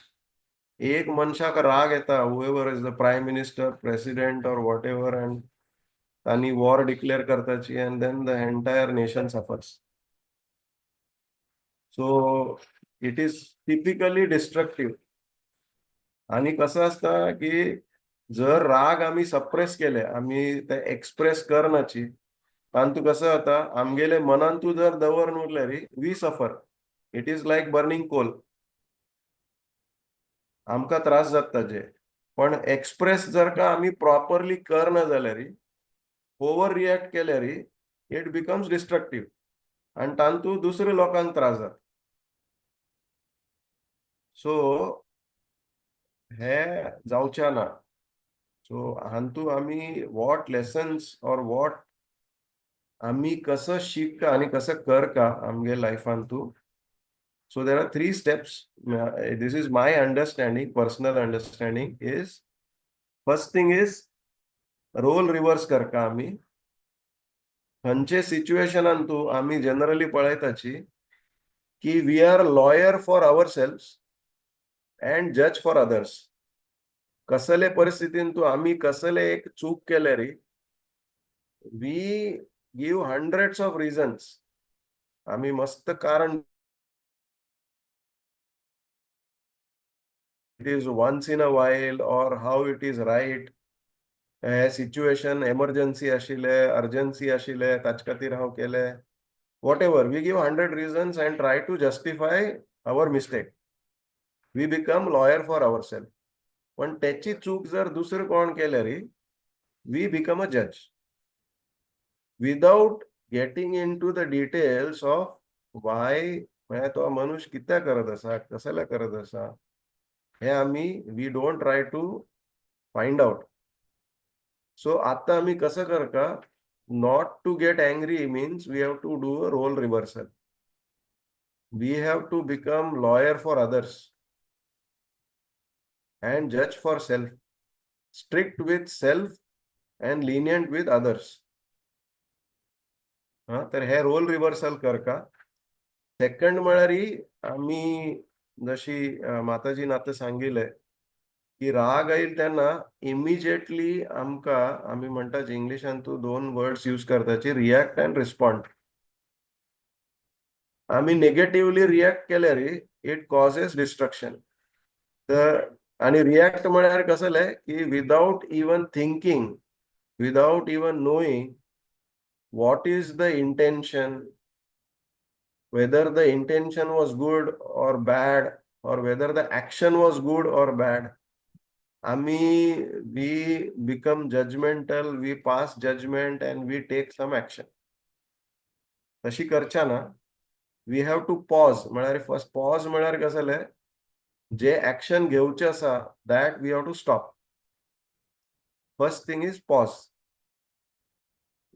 एक मनशाक राग येता, whoever is the prime minister, president or whatever, and तांणी वॉर डिक्लेअर करताची, and then the entire nation suffers. So it is typically destructive. आणि कसं असतं की जर राग आम्ही सप्रेस केले, आम्ही ते एक्सप्रेस करनाची, तांतू कसं जाता, आमगेले मनांतू जर दवरून उरले री we suffer. It is like burning coal. आमकां त्रास जाता जे. पण एक्सप्रेस जर का आम्ही प्रॉपरली करना जाल्यार, ओव्हर रिएक्ट केल्यार इट बिकम्स डिस्ट्रक्टिव्ह, आणि तांतू दुसऱ्या लोकांक त्रास जाता. सो हे जावचे ना. सो हांतू आम्ही वॉट लेसन्स और वॉट आम्ही कसं शिकता आणि कसं करता आमगे लाईफांतू. So there are 3 steps. This is my understanding, personal understanding is, first thing is role reverse करता आम्ही. खंयचे सिच्युएशनांतू आम्ही जनरली पळयताची की we are lawyer for our self and जज फॉर अदर्स. कसले परिस्थितींतू आम्ही कसले एक चूक केले री, we give hundreds of reasons. आम्ही मस्त कारण, it is once in a while or how it is right. Situation emergency आशिल्ले, अर्जन्सी आशिल्ले, ताचे खातीर हांव केले, whatever. We give 100 reasons and try to justify our mistake. We become lawyer for our self. पण त्याची चूक जर दुसरं कोण केल्यार वी बिकम अ जज without getting in to the details of why तो मनुष्य कित्याक करत आसा, कसले करत आसा, हे आम्ही we don't try to find out. So आता आम्ही कसं करता, not to get angry means we have to do a role reversal. We have to become lawyer for others and जज for self, strict with self and lenient with others. तर हे role reversal करता. Second म्हळ्यार आम्ही जशी माताजीन आता सांगिल्ले की राग येईल तेन्ना इमिजिएटली आमकां आमी म्हणटात इंग्लिशान तू 2 वर्ड्स यूज करताची, रिएक्ट अँड रिस्पॉन्ड. आम्ही नेगेटिव्हली रिएक्ट केल्यार इट कॉजेस डिस्ट्रक्शन. तर आणि रिएक्ट म्हळ्यार कसले की without even thinking, without even knowing what is the intention, whether the intention was good or bad, or whether the action was good or bad. We become judgmental, we pass judgment and we take some action. तशी करच्या ना, we have to pause. म्हळ्यार first pause म्हळ्यार कसले, जे action घेवचे आसा that we have to stop. First thing is pause.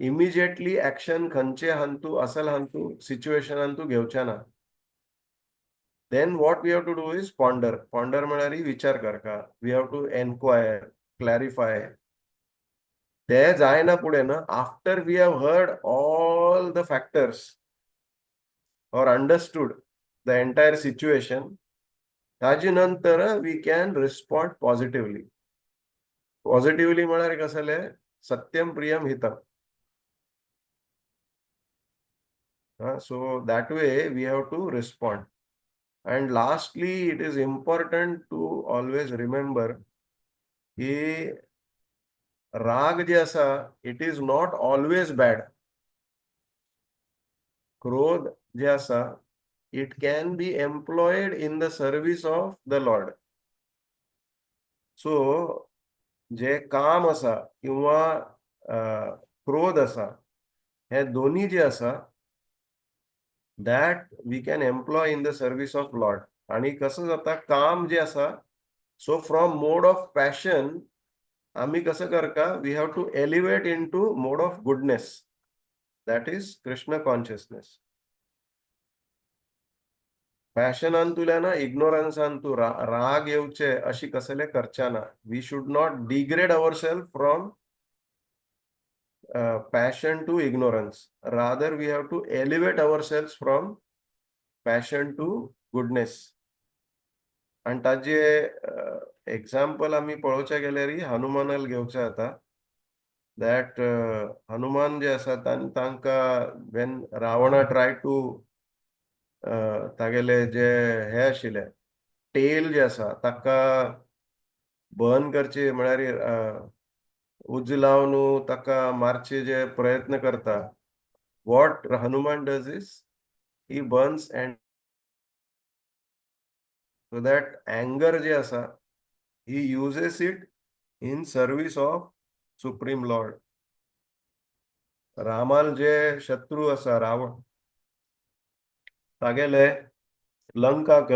Immediately action खंयचे हांतू असल हांतू सिच्युएशनांतू घेवचे ना. Then what we have to do is ponder. Ponder म्हळ्यार विचार करता. We have to enquire, clarify. ते जायना पुढे ना, after we have heard all the factors or understood the entire situation, ताजे नंतर we can respond positively. Positively म्हळ्यार कसले, सत्यम प्रियम हितम. So that way we have to respond. And lastly, it is important to always remember ki rag je asa, it is not always bad. Krodh je asa, it can be employed in the service of the Lord. So जे काम असा किंवा क्रोध असा, हे दोन्ही जे असा that we can employ in the service of Lord. आणि कसं जाता, काम जे असा, so from mode of passion आम्ही कसं करता, we have to elevate into mode of goodness, that is Krishna consciousness. पॅशनांतुल्यान इग्नोरन्सांतू राग येवचे अशी कसले करच्या ना. We should not degrade our self from passion to ignorance. Rather, we have to elevate ourselves from passion to goodness. आणि ताजे example आम्ही पळोवचे गेल्यार हनुमानाल घेवचे जाता. दॅट हनुमान जे आसा तांकां वेन रावणा ट्राय टू तागेले जे हे आशिल्ले टेल जे आसा ताका बर्न करचे म्हळ्यार उज लावन ताका मारचे जे प्रयत्न करता. What Hanuman does is he Burns end so that anger je asa he uses it in service of supreme lord. रामाल जे शत्रु असा रावण तागेले लंकाक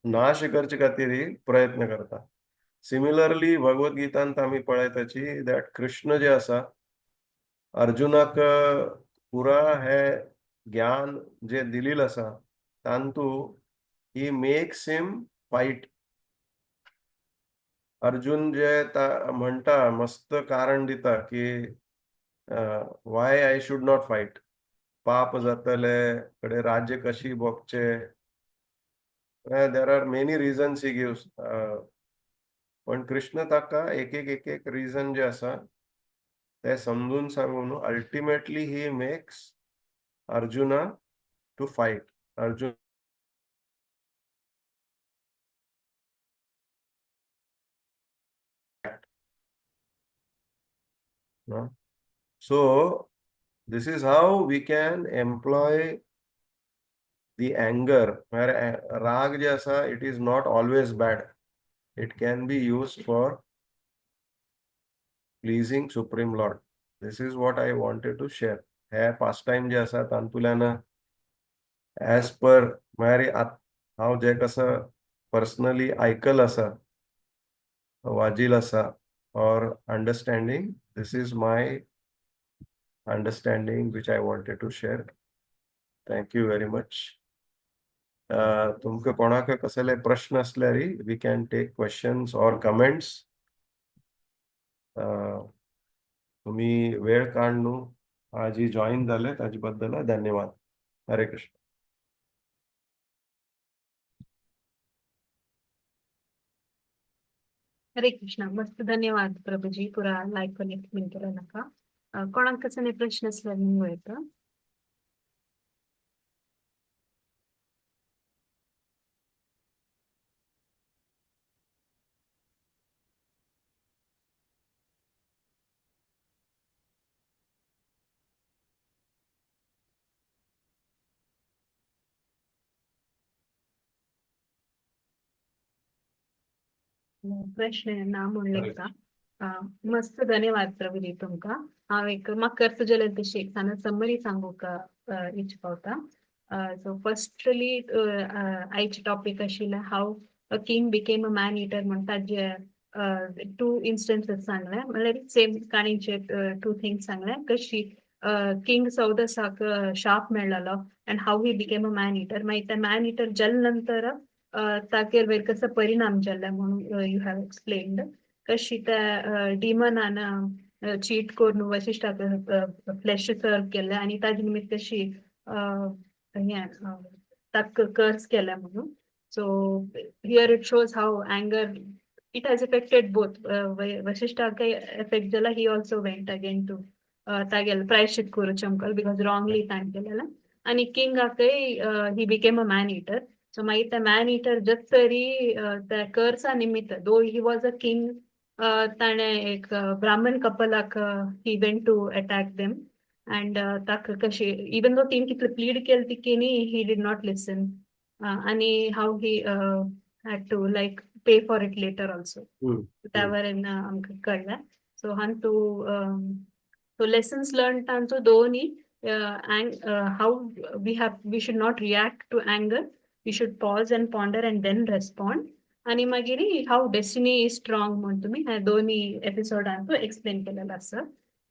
नाश करचे खातीर प्रयत्न करता. सिमिलरली भगवद्गीतांत आमी पळयताची दॅट कृष्ण जे आसा अर्जुनाक पुरा हे ज्ञान जे दिलेलं आसा तांतू he makes him fight. Arjun जे म्हणता मस्त कारण दिता की why I should not fight. पाप जातले कडे राज्य कशी भोगचे. there are many reasons he gives. पण कृष्ण ताका एक एक रिझन जे आसा ते समजून सांगून ultimately he makes Arjuna to fight. Arjun no? So this is how we can employ the anger. Where rag je asa, it is not always bad. It can be used for pleasing Supreme Lord. This is what I wanted to share. Hai pastime je asa tantulana as per mari how je kasa personally ऐकल asa वाजील asa or understanding. This is my understanding which I wanted to share. Thank you very much. तुमके कोणाक कसले प्रश्न असल्यार we can take questions or comments. तुम्ही वेळ काढून आज join झाले त्याच्याबद्दल धन्यवाद. हरे कृष्ण. हरे कृष्ण. मस्त धन्यवाद प्रभुजी पुरा लाईव्ह कनेक्ट केला नका. कोणाक कसले प्रश्न असल्यार न्हू येता. प्रश्न ना म्हणले का. मस्त धन्यवाद प्रभुजी तुमका. हांव एक म्हाका करतले तशी एक समरी सांगू का इच पावता. सो फर्स्टली आयचे टॉपिक आशिल्ले how a king became a man hitter म्हणटा जे टू इन्स्टन्सेस सांगले म्हळ्यार सेम काणीचे टू थिंग्स सांगले कशी किंग सौदसाक शाप मेळ्ळलो and how he became a man eater मागीर ते मॅन इटर जाले नंतर ताचेर वयर कसो परिणाम जाल्ले म्हणून यू हॅव एक्सप्लेन्ड कशी त्या डिमनान चीट करून वशिश्टाक फ्लॅश सर्व केले आणि ताजे निमित्त कशी ताका कर्स केले म्हणून. So here it shows how अँगर it has affected both. Vashishtak effect jala he also went again to tagel प्रायश्चित करूचे अमकल because wrongly time केलेला आणि king akai he became a man eater. So मागीर त्या man eater जत तरी त्या कर्सा निमित्त though he was a king ताणे एक ब्राह्मण कपलाक he went to attack them and ताका कशी even though team कितले plead केली तिकेनी he did not listen आणि how he had to like pay for it later also. त्यावरून आमकां कळ्ळें. सो हांव so lessons learned तांचो दोन्ही and how we should not react to anger. We should pause and ponder and then respond. आणि मागीर how destiny is strong म्हणून तुमी ह्या दोन्ही एपिसोडांतू एक्सप्लेन केलेलो आसा.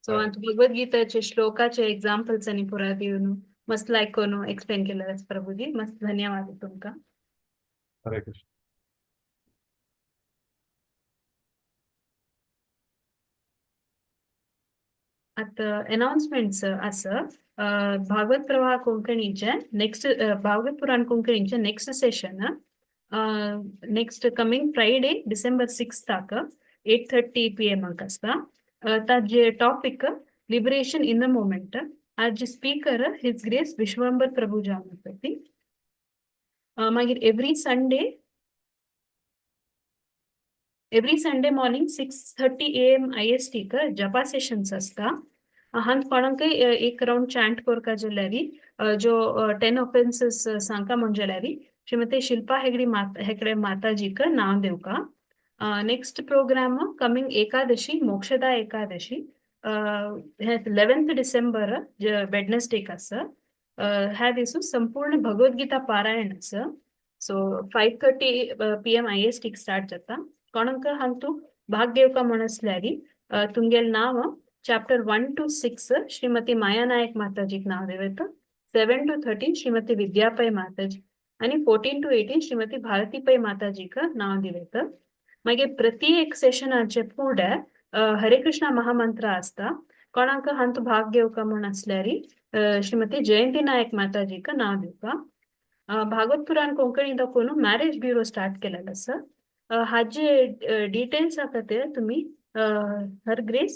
सो हांव भगवद्गीताचे श्लोकाचे एक्झाम्पल्स आनी पुरा दिवन मस्त लायक करून एक्सप्लेन केलेलो आसा प्रभुजी. मस्त धन्यवाद तुमकां. हरे कृष्ण. आता अनाउन्समेंट्स असं भागवत प्रवाह कोंकणीचे नेक्स्ट भागवत पुराण कोंकणीचे next session next coming Friday December 6 ताक 8:30 PM आसता ताजे topic liberation in the moment आज स्पीकर हिज ग्रेस विश्वंबर प्रभू जामपती मागीर every Sunday morning 6:30 AM IST जपा सेशन्स असता हांत कोणाकय एक राउंड चॅन्ट करका जाल्यारी जो 10 ऑफेन्सेस सांगता म्हणजेल्यारी श्रीमती शिल्पा हेगडे माताजीक नाव देवका next programme coming Ekadashi Mokshada Ekadashi 11th December Wednesday आसा ह्या दिसू संपूर्ण भगवद्गीता पारायण आसा सो 5:30 PM IST स्टार्ट जाता कोणाक हांतू भाग घेवका म्हण आसल्यारी तुमगेल नाव चॅप्टर 1 to 6 श्रीमती माया नायक माताजीक नाव देवेत 7 to 13 श्रीमती विद्यापै माताजी आणि 14 to 18 श्रीमती भारती पै माताजीक नाव दिवेत मागीर प्रति एक सेशनाचे फुडें हरे कृष्णा महामंत्र आसता कोणाक हांतू भाग घेवका म्हण आसल्यारी श्रीमती जयंती नायक माताजीक नाव दिवका भागवत पुराण कोंकणी दाखोवन मॅरेज ब्युरो स्टार्ट केलेलो आसा हाजे डिटेल्स खातीर तुमी हर ग्रेस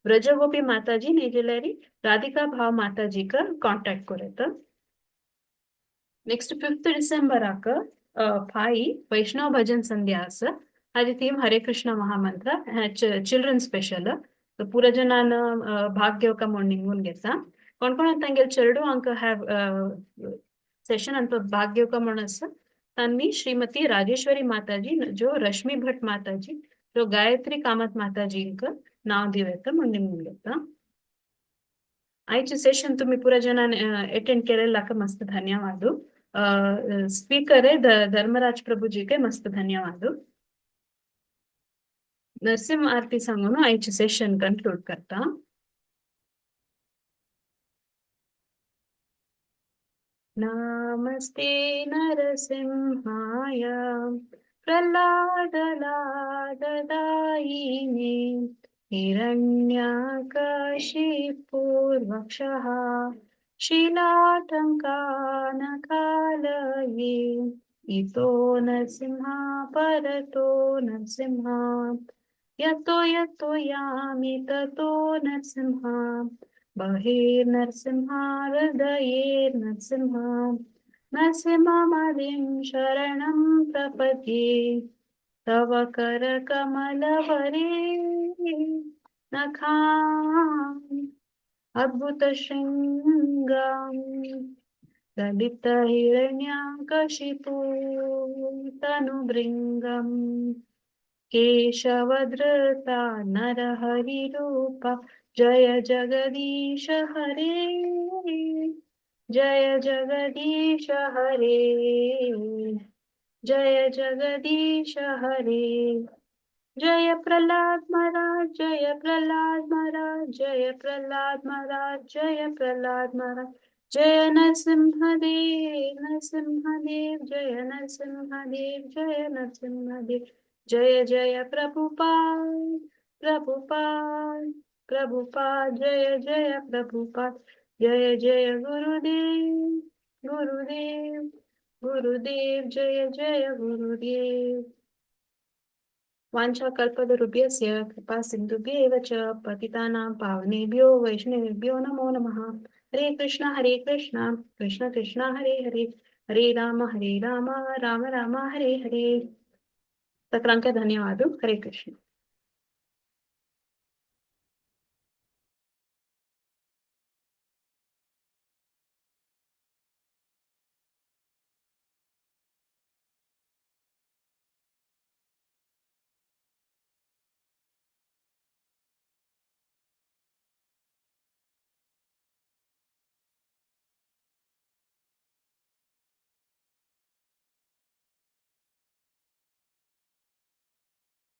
ब्रजगोपी माताजी नेजेल्यारी राधिका भाव माताजीक कॉन्टॅक्ट करेत नेक्स्ट 5th डिसेंबराक फाई वैष्णव भजन संध्या आसा हाजी थीम हरे कृष्ण महामंत्र चिल्ड्रन स्पेशल पुरा जनान भाग घेवका म्हण निमून घेता कोण कोण तांगेल चेडू अंक हॅव सेशन अंत भाग घेवका म्हण आसा तांणी श्रीमती राजेश्वरी माताजी जो रश्मी भट माताजी जो गायत्री कामत माताजींक नाव दिवेत म्हण निमून घेता आयचे सेशन तुम्ही पुरा जनान अटेंड केलेलाक मस्त धन्यवाद स्पीकर धर्मराज प्रभुजी के मस्त धन्यवाद नरसिंह आरती सांगून आयचे सेशन कन्क्लूड करता नमस्ते नरसिंहाय प्रह्लादलाददायिने हिरण्यकशिपूर्वक्षः शीलाटङ्कानकालये इतो नरसिंहा परतो नरसिंहा यतो यामि ततो नरसिंहा बहिर्नरसिंहा हृदयेर्नरसिंहा नरसिंहमादिं शरणं प्रपद्ये तव करकमलवरे नखाम् अद्भुतशृङ्गाम् ललितहिरण्यकशिपू तनुभृङ्गम् केशवधृता नरहरिरूपा जय जगदीश हरे जय जगदीश हरे जय जगदीश हरे जय प्रह्लाद महाराज जय प्रह्लाद महाराज जय प्रह्लाद महाराज जय प्रह्लाद महाराज जय नरसिंहदेव नरसिंहदेव जय नरसिंहदेव जय नरसिंहदेव जय जय प्रभुपाद प्रभुपाद प्रभुपाद जय जय प्रभुपाद जय जय गुरुदेव गुरुदेव गुरुदेव जय जय गुरुदेव वाञ्छा कल्पतरुभ्यस्य कृपा सिन्धुभ्येव च पतितानां पावनेभ्यो वैष्णवेभ्यो नमो नमः हरे कृष्ण कृष्ण कृष्ण हरे हरे हरे राम राम राम हरे हरे तक्रांक धन्यवाद हरे कृष्ण।